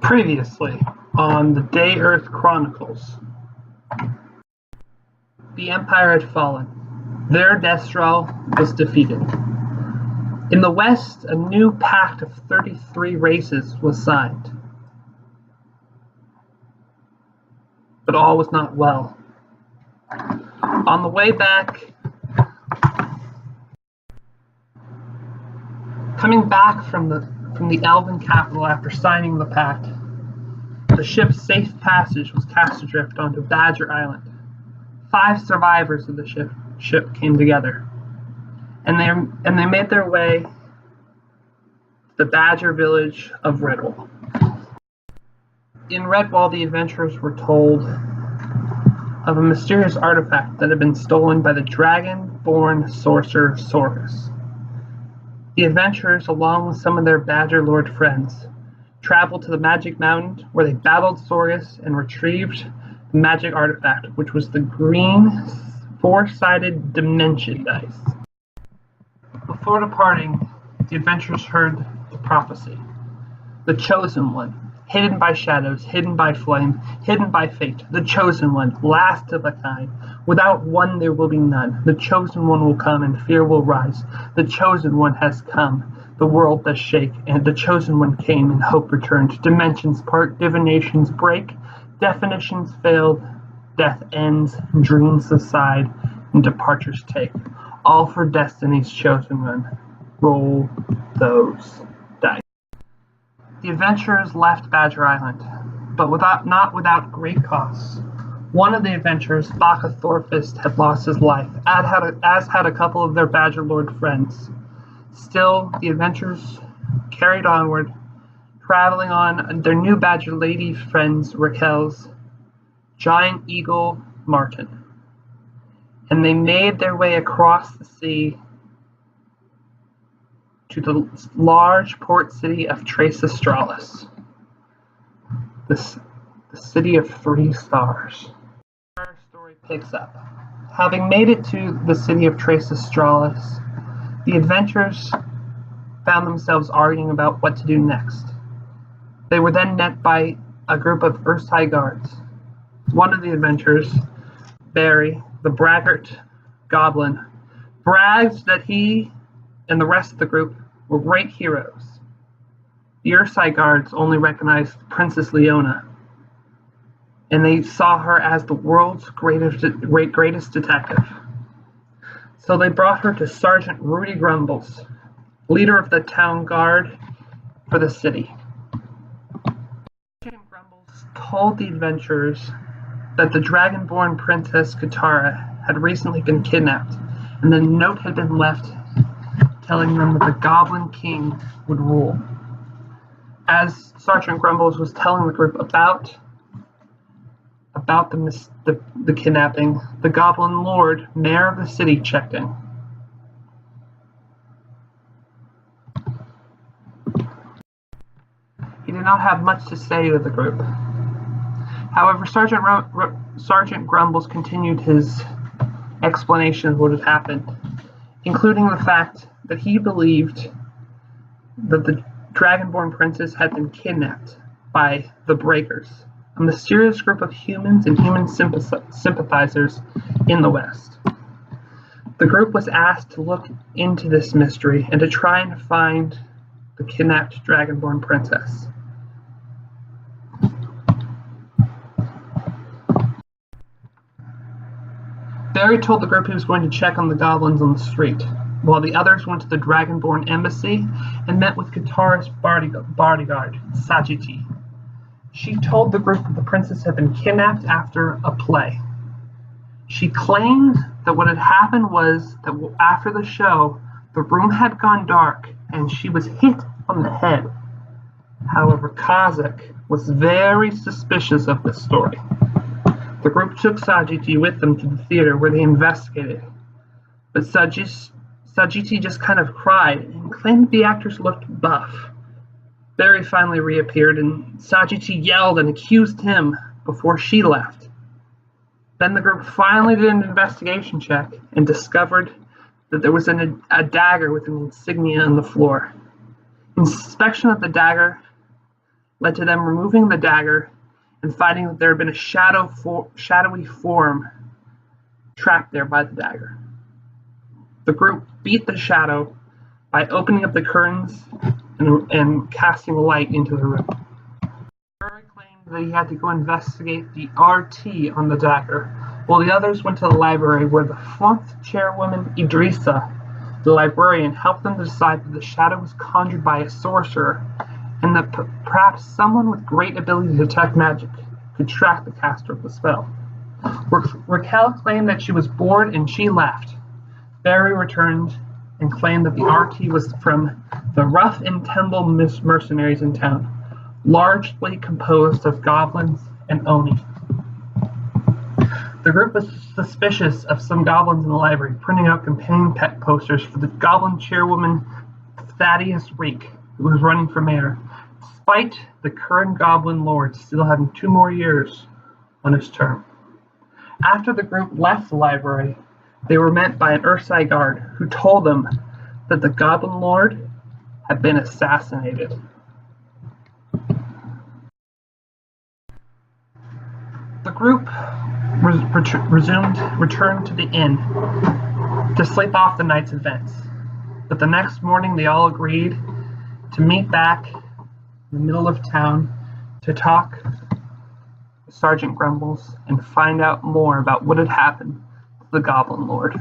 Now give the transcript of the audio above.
Previously on the Day Earth Chronicles, the Empire had fallen. Their Destral was defeated. In the west, a new pact of 33 races was signed. But all was not well. On the way back, coming back from the Elven capital after signing the pact, the ship's safe passage was cast adrift onto Badger Island. 5 survivors of the ship came together, and they made their way to the Badger village of Redwall. In Redwall, the adventurers were told of a mysterious artifact that had been stolen by the dragon-born sorcerer Sorgus. The adventurers, along with some of their Badger Lord friends, traveled to the Magic Mountain, where they battled Sorgus and retrieved the magic artifact, which was the green 4-sided dimension dice. Before departing, the adventurers heard the prophecy. The Chosen One, hidden by shadows, hidden by flame, hidden by fate. The Chosen One, last of a kind. Without one there will be none. The Chosen One will come and fear will rise. The Chosen One has come. The world does shake, and the Chosen One came and hope returned. Dimensions part, divinations break, definitions failed, death ends, dreams subside, and departures take. All for Destiny's Chosen One. Roll those dice. The adventurers left Badger Island, but not without great costs. One of the adventurers, Baka Thorfist, had lost his life, as had a couple of their Badger Lord friends. Still, the adventurers carried onward, traveling on their new Badger Lady friends Raquel's giant eagle Martin. And they made their way across the sea to the large port city of Tres Astralis, the city of 3 stars. Our story picks up. Having made it to the city of Tres Astralis, the adventurers found themselves arguing about what to do next. They were then met by a group of Ursai guards. One of the adventurers, Barry, the braggart goblin, bragged that he and the rest of the group were great heroes. The Ursai guards only recognized Princess Leona, and they saw her as the world's greatest detective. So they brought her to Sergeant Rudy Grumbles, leader of the town guard for the city. Sergeant Grumbles told the adventurers that the dragonborn Princess Katara had recently been kidnapped, and the note had been left telling them that the Goblin King would rule. As Sergeant Grumbles was telling the group about the kidnapping, the Goblin Lord, mayor of the city, checked in. He did not have much to say to the group. However, Sergeant Grumbles continued his explanation of what had happened, including the fact that he believed that the Dragonborn princess had been kidnapped by the Breakers, a mysterious group of humans and human sympathizers in the West. The group was asked to look into this mystery and to try and find the kidnapped Dragonborn princess. Barry told the group he was going to check on the goblins on the street, while the others went to the Dragonborn embassy and met with Katara's bodyguard, Sajiti. She told the group that the princess had been kidnapped after a play. She claimed that what had happened was that after the show, the room had gone dark and she was hit on the head. However, Kazakh was very suspicious of this story. The group took Sajiti with them to the theater where they investigated, but Sajiti just kind of cried and claimed the actors looked buff. Barry finally reappeared and Sajiti yelled and accused him before she left. Then the group finally did an investigation check and discovered that there was a dagger with an insignia on the floor. Inspection of the dagger led to them removing the dagger and finding that there had been a shadowy form trapped there by the dagger. The group beat the shadow by opening up the curtains and casting light into the room. Barry claimed that he had to go investigate the RT on the dagger, while the others went to the library where the flunked chairwoman Idrissa, the librarian, helped them to decide that the shadow was conjured by a sorcerer and that perhaps someone with great ability to detect magic could track the caster of the spell. Raquel claimed that she was bored and she left. Barry returned and claimed that the RT was from the rough and tumble mercenaries in town, largely composed of goblins and Oni. The group was suspicious of some goblins in the library printing out companion pet posters for the goblin chairwoman Thaddeus Reek, who was running for mayor, despite the current goblin lord still having 2 more years on his term. After the group left the library, they were met by an Ursai guard who told them that the goblin lord had been assassinated. The group returned to the inn to sleep off the night's events, but the next morning they all agreed to meet back in the middle of town to talk with Sergeant Grumbles and find out more about what had happened to the Goblin Lord.